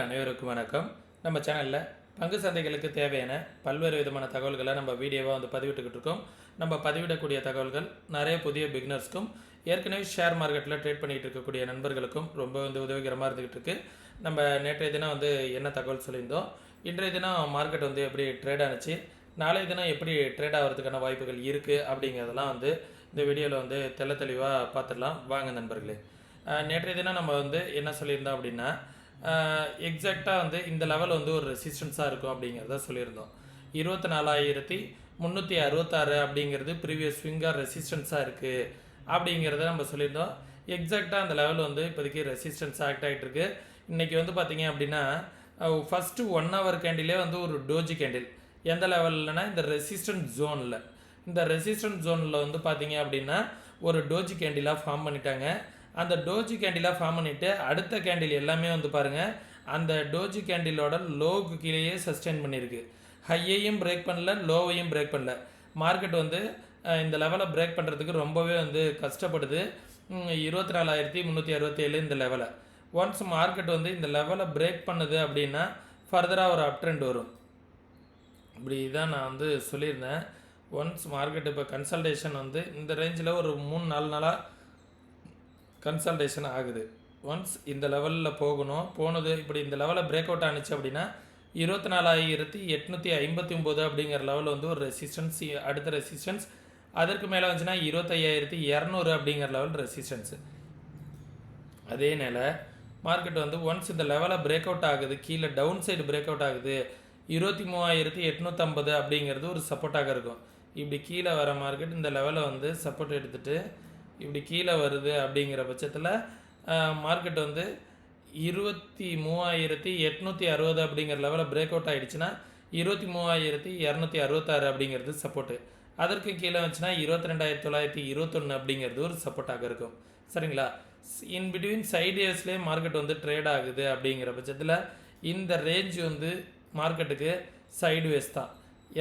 அனைவருக்கும் வணக்கம். நம்ம சேனலில் பங்கு சந்தைகளுக்கு தேவையான பல்வேறு விதமான தகவல்களை நம்ம வீடியோவாக பதிவிட்டுக்கிட்டு இருக்கோம். நம்ம பதிவிடக்கூடிய தகவல்கள் நிறைய புதிய பிகினர்ஸ்க்கும் ஏற்கனவே ஷேர் மார்க்கெட்டில் ட்ரேட் பண்ணிகிட்டு இருக்கக்கூடிய நண்பர்களுக்கும் ரொம்ப உதவிகரமாக இருந்துகிட்டு இருக்கு. நம்ம நேற்றைய தினம் என்ன தகவல் சொல்லியிருந்தோம், இன்றைய தினம் மார்க்கெட் எப்படி ட்ரேட் ஆனிச்சு, நாளைய தினம் எப்படி ட்ரேட் ஆகிறதுக்கான வாய்ப்புகள் இருக்குது அப்படிங்கிறதெல்லாம் இந்த வீடியோவில் தெளிவாக பார்த்துடலாம். வாங்க நண்பர்களே. நேற்றைய தினம் நம்ம என்ன சொல்லியிருந்தோம் அப்படின்னா, எக்ஸாக்டாக இந்த லெவல் ஒரு ரெசிஸ்டன்ஸாக இருக்கும் அப்படிங்கிறத சொல்லியிருந்தோம். 24,366 அப்படிங்கிறது ப்ரீவியஸ் ஸ்விங்காக ரெசிஸ்டன்ஸாக இருக்குது அப்படிங்கிறத நம்ம சொல்லியிருந்தோம். எக்ஸாக்டாக அந்த லெவல் இப்போதைக்கு ரெசிஸ்டன்ஸ் ஆக்ட் ஆகிட்டு இருக்கு. இன்றைக்கி பார்த்தீங்க அப்படின்னா ஃபஸ்ட்டு 1 hour கேண்டிலே ஒரு டோஜி கேண்டில் எந்த லெவல்லனா இந்த ரெசிஸ்டன்ட் ஜோனில், இந்த ரெசிஸ்டன்ட் ஜோனில் பார்த்தீங்க அப்படின்னா ஒரு டோஜி கேண்டிலாக ஃபார்ம் பண்ணிட்டாங்க. அந்த டோஜி கேண்டிலாக ஃபார்ம் பண்ணிவிட்டு அடுத்த கேண்டில் எல்லாமே பாருங்கள் அந்த டோஜி கேண்டிலோட லோவுக்கு கீழேயே சஸ்டெயின் பண்ணியிருக்கு. ஹையையும் பிரேக் பண்ணல, லோவையும் பிரேக் பண்ணல. மார்க்கெட் இந்த லெவலை பிரேக் பண்ணுறதுக்கு ரொம்பவே கஷ்டப்படுது. 24,367 இந்த லெவலை ஒன்ஸ் மார்க்கெட் இந்த லெவலை பிரேக் பண்ணுது அப்படின்னா ஃபர்தராக ஒரு அப் ட்ரெண்ட் வரும். இப்படி தான் நான் சொல்லியிருந்தேன். ஒன்ஸ் மார்க்கெட் இப்போ கன்சல்டேஷன் இந்த ரேஞ்சில் ஒரு 3-4 நாளாக கன்சல்டேஷன் ஆகுது. ஒன்ஸ் இந்த லெவலில் போனது இப்படி இந்த லெவலில் பிரேக் அவுட் ஆனிச்சு அப்படின்னா 24,859 அப்படிங்கிற லெவல் ஒரு ரெசிஸ்டன்ஸ், அடுத்த ரெசிஸ்டன்ஸ். அதற்கு மேலே வந்துச்சுன்னா 25,200 அப்படிங்கிற லெவல் ரெசிஸ்டன்ஸு. அதே நேர மார்க்கெட் ஒன்ஸ் இந்த லெவலை பிரேக் அவுட் ஆகுது, கீழே டவுன் சைடு பிரேக் அவுட் ஆகுது, 23,850 அப்படிங்கிறது ஒரு சப்போர்ட்டாக இருக்கும். இப்படி கீழே வர மார்க்கெட் இந்த லெவலை சப்போர்ட் எடுத்துகிட்டு இப்படி கீழே வருது அப்படிங்கிற பட்சத்தில் மார்க்கெட் 23,860 அப்படிங்கிற லெவலில் பிரேக் அவுட் ஆகிடுச்சுன்னா 23,266 அப்படிங்கிறது சப்போர்ட்டு. அதற்கு கீழே வந்துச்சுன்னா 22,921 அப்படிங்கிறது ஒரு சப்போர்ட்டாக இருக்கும். சரிங்களா? இன் பிட்வீன் சைடேஸ்லேயே மார்க்கெட் ட்ரேட் ஆகுது அப்படிங்கிற பட்சத்தில் இந்த ரேஞ்ச் மார்க்கெட்டுக்கு சைடுவேஸ் தான்.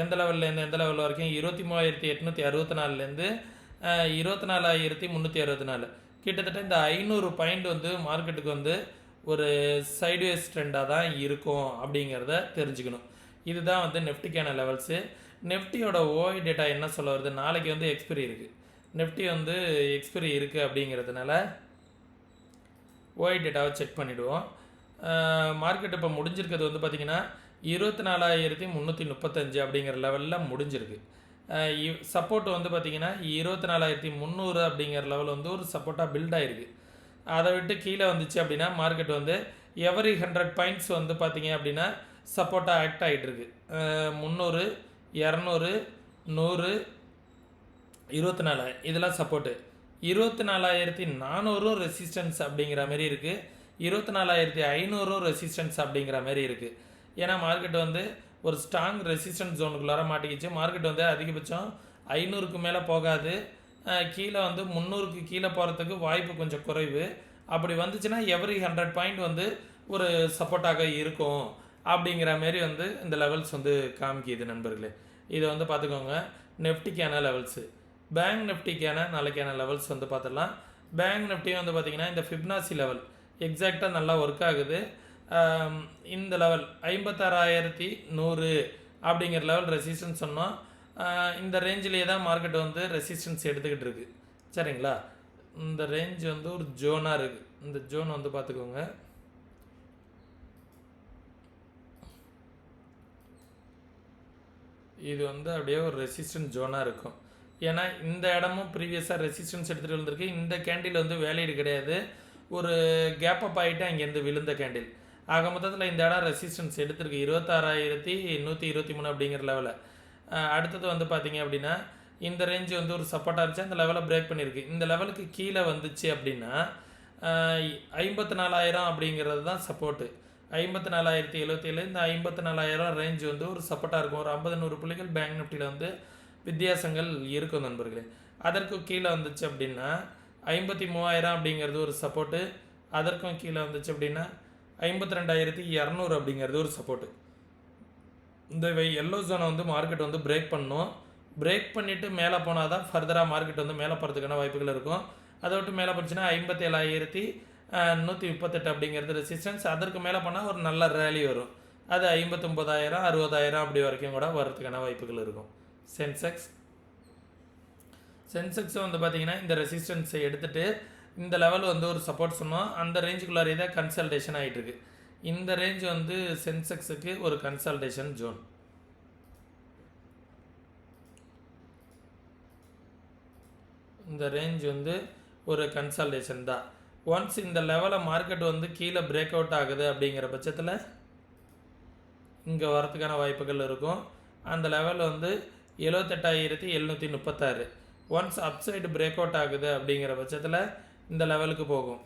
எந்த லெவல்லேருந்து எந்த லெவல் வரைக்கும் 23,864லேருந்து 24,364 கிட்டத்தட்ட இந்த 500 பாயிண்ட் மார்க்கெட்டுக்கு ஒரு சைட்வேஸ் ட்ரெண்டாக தான் இருக்கும் அப்படிங்கிறத தெரிஞ்சுக்கணும். இதுதான் நெஃப்டிக்கான லெவல்ஸு. நெஃப்டியோட ஓஐ டேட்டா என்ன சொல்ல வருது, நாளைக்கு எக்ஸ்பிரி இருக்குது. நெஃப்டி எக்ஸ்பிரி இருக்குது அப்படிங்கிறதுனால ஓஐ டேட்டாவை செக் பண்ணிவிடுவோம். மார்க்கெட் இப்போ முடிஞ்சிருக்கிறது பார்த்திங்கன்னா 24,335 அப்படிங்கிற லெவலில் முடிஞ்சிருக்கு. சப்போர்ட் பார்த்திங்கன்னா 24,300 அப்படிங்கிற லெவல் ஒரு சப்போர்ட்டாக பில்ட் ஆகிருக்கு. அதை விட்டு கீழே வந்துச்சு அப்படின்னா மார்க்கெட் எவரி 100 பாயிண்ட்ஸ் பார்த்திங்க அப்படின்னா சப்போர்ட்டாக ஆக்ட் ஆகிட்டுருக்கு. 300, 200, 100, 24 இதெல்லாம் சப்போர்ட்டு. 24,400 ரெசிஸ்டன்ஸ் அப்படிங்கிற மாதிரி இருக்குது. 24,500 ரெசிஸ்டன்ஸ் அப்படிங்கிற மாதிரி இருக்குது. ஏன்னா மார்க்கெட் ஒரு ஸ்ட்ராங் ரெசிஸ்டன்ஸ் ஜோனுக்குள்ளார மாட்டிக்கிச்சு. மார்க்கெட் அதிகபட்சம் 500க்கு மேலே போகாது. கீழே 300க்கு கீழே போகிறதுக்கு வாய்ப்பு கொஞ்சம் குறைவு. அப்படி வந்துச்சுன்னா எவரி 100 பாயிண்ட் ஒரு சப்போர்ட்டாக இருக்கும் அப்படிங்கிற மாரி இந்த லெவல்ஸ் காமிக்கிது நண்பர்களே. இதை பார்த்துக்கோங்க. நெஃப்டிக்கான லெவல்ஸு, பேங்க் நெஃப்டிக்கான நாளைக்கான லெவல்ஸ் பார்த்துடலாம். பேங்க் நிஃப்டி பார்த்திங்கன்னா இந்த ஃபிப்னாசி லெவல் எக்ஸாக்டாக நல்லா ஒர்க் ஆகுது. இந்த லெவல் 56,100 அப்படிங்கிற லெவல் ரெசிஸ்டன்ஸ் சொன்னோம். இந்த ரேஞ்சிலேயே தான் மார்க்கெட் ரெசிஸ்டன்ஸ் எடுத்துக்கிட்டு இருக்குது. சரிங்களா? இந்த ரேஞ்ச் ஒரு ஜோனாக இருக்குது. இந்த ஜோன் பார்த்துக்கோங்க. இது அப்படியே ஒரு ரெசிஸ்டன்ஸ் ஜோனாக இருக்கும். ஏன்னா இந்த இடமும் ப்ரீவியஸாக ரெசிஸ்டன்ஸ் எடுத்துகிட்டு வந்திருக்கு. இந்த கேண்டில் வேலையீடு கிடையாது, ஒரு கேப் அப் ஆகிட்டு அங்கேருந்து விழுந்த கேண்டில். ஆக மொத்தத்தில் இந்த இடம் ரெசிஸ்டன்ஸ் எடுத்திருக்கு 26,123 அப்படிங்கிற லெவலில். அடுத்தது பார்த்திங்க அப்படின்னா இந்த ரேஞ்சு ஒரு சப்போர்ட்டாக இருந்துச்சு. அந்த லெவலை பிரேக் பண்ணியிருக்கு. இந்த லெவலுக்கு கீழே வந்துச்சு அப்படின்னா 54,000 அப்படிங்கிறது தான் சப்போர்ட்டு. 54,077 இந்த 54,000 ரேஞ்சு ஒரு சப்போர்ட்டாக இருக்கும். ஒரு 50-100 புள்ளிகள் பேங்க் நிஃப்டியில் வித்தியாசங்கள் இருக்கும் நண்பர்களே. அதற்கு கீழே வந்துச்சு அப்படின்னா 53,000 அப்படிங்கிறது ஒரு சப்போர்ட்டு. அதற்கும் கீழே வந்துச்சு அப்படின்னா 52,200 அப்படிங்கிறது ஒரு சப்போர்ட்டு. இந்த எல்லோ ஜோனை மார்க்கெட் பிரேக் பண்ணணும். பிரேக் பண்ணிவிட்டு மேலே போனால் தான் ஃபர்தராக மார்க்கெட் மேலே போகிறதுக்கான வாய்ப்புகள் இருக்கும். அதை விட்டு மேலே போச்சுன்னா 57,000 138 அப்படிங்கிறது ரெசிஸ்டன்ஸ். அதற்கு மேலே போனால் ஒரு நல்ல ரேலி வரும். அது 59,000 60,000 அப்படி வரைக்கும் கூட வரதுக்கான வாய்ப்புகள் இருக்கும். சென்செக்ஸ் வந்து பார்த்தீங்கன்னா இந்த ரெசிஸ்டன்ஸை எடுத்துகிட்டு இந்த லெவல் வந்து ஒரு சப்போர்ட் சொன்னோம். அந்த ரேஞ்சுக்குள்ளாரே தான் கன்சல்டேஷன் ஆகிட்டு இருக்கு. இந்த ரேஞ்ச் வந்து சென்செக்ஸுக்கு ஒரு கன்சல்டேஷன் ஜோன். இந்த ரேஞ்ச் வந்து ஒரு கன்சல்டேஷன் தான். ஒன்ஸ் இந்த லெவலில் மார்க்கெட் வந்து கீழே பிரேக் அவுட் ஆகுது அப்படிங்கிற பட்சத்தில் இங்கே வரதுக்கான வாய்ப்புகள் இருக்கும். அந்த லெவல் வந்து 78,736. ஒன்ஸ் அப்சைடு பிரேக் அவுட் ஆகுது அப்படிங்கிற பட்சத்தில் இந்த லெவலுக்கு போகும்.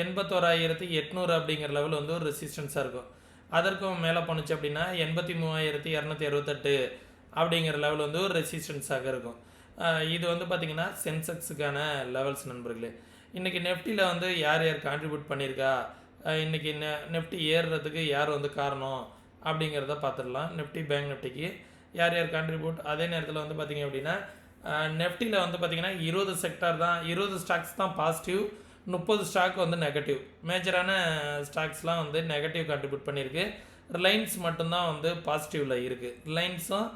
81,800 அப்படிங்கிற லெவல் வந்து ஒரு ரெசிஸ்டன்ஸாக இருக்கும். அதற்கும் மேலே போணுச்சு அப்படின்னா 83,268 அப்படிங்கிற லெவல் வந்து ஒரு ரெசிஸ்டன்ஸாக இருக்கும். இது வந்து பார்த்திங்கன்னா சென்செக்ஸுக்கான லெவல்ஸ் நண்பர்களே. இன்றைக்கி நெஃப்டியில் வந்து யார் யார் கான்ட்ரிபியூட் பண்ணியிருக்கா, இன்றைக்கி நெஃப்டி ஏறுறதுக்கு யார் வந்து காரணம் அப்படிங்கிறத பார்த்துடலாம். நிஃப்டி பேங்க் நிஃப்டிக்கு யார் யார் கான்ட்ரிபியூட். அதே நேரத்தில் வந்து பார்த்திங்க அப்படின்னா நெஃப்டியில் வந்து பார்த்திங்கன்னா 20 செக்டார் தான், 20 ஸ்டாக்ஸ் தான் பாசிட்டிவ், 30 ஸ்டாக் வந்து நெகட்டிவ். மேஜரான ஸ்டாக்ஸ்லாம் வந்து நெகட்டிவ் கான்ட்ரிபியூட் பண்ணியிருக்கு. ரிலையன்ஸ் மட்டும்தான் வந்து பாசிட்டிவில் இருக்குது. ரிலையன்ஸும்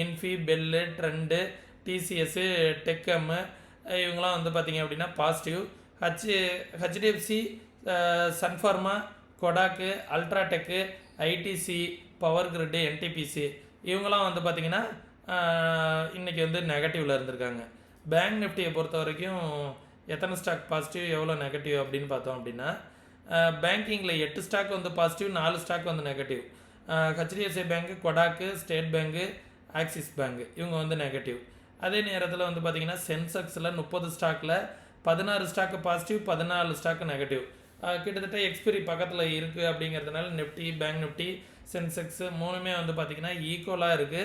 Infy, BEL, Trent, TCS, Tech M இவங்களாம் வந்து பார்த்திங்க அப்படின்னா positive. HDFC, Sun Pharma, Kotak, UltraTech, ITC, power grid, NTPC இவங்களாம் வந்து பார்த்திங்கன்னா இன்றைக்கி வந்து நெகட்டிவில் இருந்திருக்காங்க. பேங்க் நிஃப்டியை பொறுத்த வரைக்கும் எத்தனை ஸ்டாக் பாசிட்டிவ் எவ்வளோ நெகட்டிவ் அப்படின்னு பார்த்தோம் அப்படின்னா பேங்கிங்கில் 8 ஸ்டாக் வந்து பாசிட்டிவ், 4 ஸ்டாக் வந்து நெகட்டிவ். ஹெச்டிஎஃப்சி பேங்க்கு, கொடாக்கு, ஸ்டேட் பேங்க்கு, ஆக்சிஸ் பேங்க்கு இவங்க வந்து நெகட்டிவ். அதே நேரத்தில் வந்து பார்த்திங்கன்னா சென்செக்ஸில் 30 ஸ்டாக்கில் 16 ஸ்டாக்கு பாசிட்டிவ், 14 ஸ்டாக்கு நெகட்டிவ். கிட்டத்தட்ட எக்ஸ்பிரி பக்கத்தில் இருக்குது. அப்படிங்கிறதுனால நிஃப்டி, பேங்க் நிஃப்டி, சென்செக்ஸு மூணுமே வந்து பார்த்திங்கன்னா ஈக்குவலாக இருக்குது.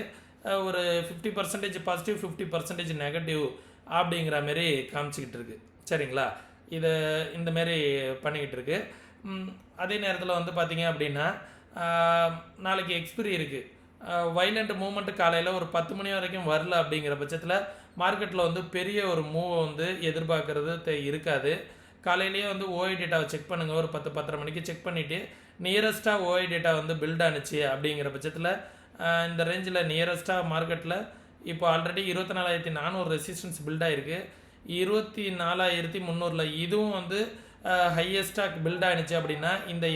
ஒரு 50% பாசிட்டிவ், 50% நெகட்டிவ் அப்படிங்கிற மாரி காமிச்சிக்கிட்டு இருக்குது. சரிங்களா, இதை இந்தமாரி பண்ணிக்கிட்டு இருக்கு. அதே நேரத்தில் வந்து பார்த்திங்க அப்படின்னா நாளைக்கு எக்ஸ்பிரி இருக்குது. வைலண்ட் மூவ்மெண்ட்டு காலையில் ஒரு 10 மணி வரைக்கும் வரல அப்படிங்கிற பட்சத்தில் மார்க்கெட்டில் வந்து பெரிய ஒரு மூவ் வந்து எதிர்பார்க்கறது இருக்காது. காலையிலேயே வந்து ஓஐ டேட்டாவை செக் பண்ணுங்கள். ஒரு 10-10:30 மணிக்கு செக் பண்ணிவிட்டு நியரஸ்ட்டாக ஓஐ டேட்டா வந்து பில்ட் ஆனிச்சு அப்படிங்கிற பட்சத்தில் இந்த ரேஞ்சில் நியரஸ்ட்டாக மார்க்கெட்டில் இப்போ ஆல்ரெடி 24,400 ரெசிஸ்டன்ஸ் பில்ட் ஆகிருக்கு. 24,300 இதுவும் வந்து ஹையஸ்டாக பில்ட் ஆனிச்சு அப்படின்னா இந்த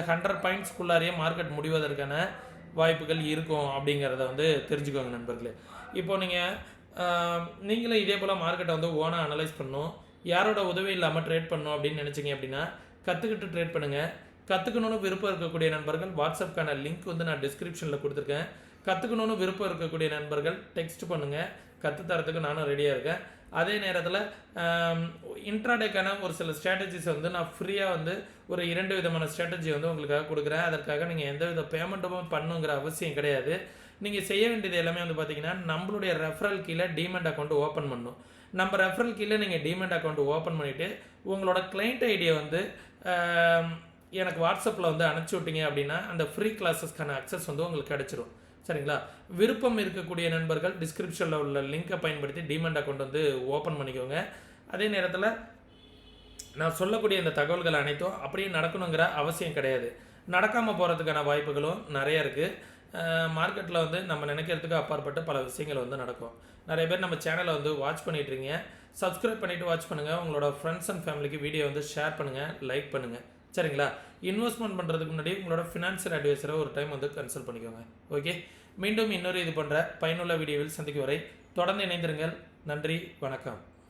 100 பாயிண்ட்ஸ்குள்ளாரையே மார்க்கெட் முடிவதற்கான வாய்ப்புகள் இருக்கும் அப்படிங்கிறத வந்து தெரிஞ்சுக்கோங்க நண்பர்களே. இப்போது நீங்களும் இதே போல் மார்க்கெட்டை வந்து ஓனாக அனலைஸ் பண்ணணும், யாரோட உதவி இல்லாமல் ட்ரேட் பண்ணணும் அப்படின்னு நினச்சிங்க அப்படின்னா கற்றுக்கிட்டு ட்ரேட் பண்ணுங்கள். கற்றுக்கணுன்னு விருப்பம் இருக்கக்கூடிய நண்பர்கள் வாட்ஸ்அப்கான லிங்க் வந்து நான் டிஸ்கிரிப்ஷனில் கொடுத்துருக்கேன். கற்றுக்கணுன்னு விருப்பம் இருக்கக்கூடிய நண்பர்கள் டெக்ஸ்ட் பண்ணுங்கள், கற்றுத்தரத்துக்கு நானும் ரெடியாக இருக்கேன். அதே நேரத்தில் இன்ட்ராடேக்கான ஒரு சில ஸ்ட்ராட்டஜிஸ் வந்து நான் ஃப்ரீயாக வந்து ஒரு 2 விதமான ஸ்ட்ராட்டஜி வந்து உங்களுக்காக கொடுக்குறேன். அதற்காக நீங்கள் எந்த வித பேமெண்ட்டும் பண்ணுங்கிற அவசியம் கிடையாது. நீங்கள் செய்ய வேண்டியது எல்லாமே வந்து பார்த்தீங்கன்னா நம்மளுடைய ரெஃபரல் கீழே டீமெண்ட் அக்கௌண்ட் ஓப்பன் பண்ணணும். நம்ம ரெஃபரல் கீழே நீங்கள் டீமெண்ட் அக்கௌண்ட் ஓப்பன் பண்ணிவிட்டு உங்களோட கிளைண்ட் ஐடியை வந்து எனக்கு வாட்ஸ்அப்பில் வந்து அனுப்பிச்சி விட்டீங்க அப்படின்னா அந்த ஃப்ரீ கிளாஸஸ்க்கான அக்சஸ் வந்து உங்களுக்கு கிடச்சிரும். சரிங்களா, விருப்பம் இருக்கக்கூடிய நண்பர்கள் டிஸ்கிரிப்ஷனில் உள்ள லிங்கை பயன்படுத்தி டீமெண்ட் அக்கௌண்ட் வந்து ஓப்பன் பண்ணிக்கோங்க. அதே நேரத்தில் நான் சொல்லக்கூடிய இந்த தகவல்கள் அனைத்தும் அப்படியே நடக்கணுங்கிற அவசியம் கிடையாது. நடக்காமல் போகிறதுக்கான வாய்ப்புகளும் நிறையா இருக்குது. மார்க்கெட்டில் வந்து நம்ம நினைக்கிறதுக்கு அப்பாற்பட்டு பல விஷயங்கள் வந்து நடக்கும். நிறைய பேர் நம்ம சேனலை வந்து வாட்ச் பண்ணிகிட்ருங்க. சப்ஸ்கிரைப் பண்ணிவிட்டு வாட்ச் பண்ணுங்கள். உங்களோட ஃப்ரெண்ட்ஸ் அண்ட் ஃபேமிலிக்கு வீடியோ வந்து ஷேர் பண்ணுங்கள், லைக் பண்ணுங்கள். சரிங்களா, இன்வெஸ்ட்மெண்ட் பண்ணுறதுக்கு முன்னாடி உங்களோட ஃபினான்ஷியல் அட்வைசரை ஒரு டைம் வந்து கன்சல்ட் பண்ணிக்கோங்க. ஓகே, மீண்டும் இன்னொரு இது போன்ற பயனுள்ள வீடியோவில் சந்திக்கும் வரை தொடர்ந்து இணைந்திருங்கள். நன்றி, வணக்கம்.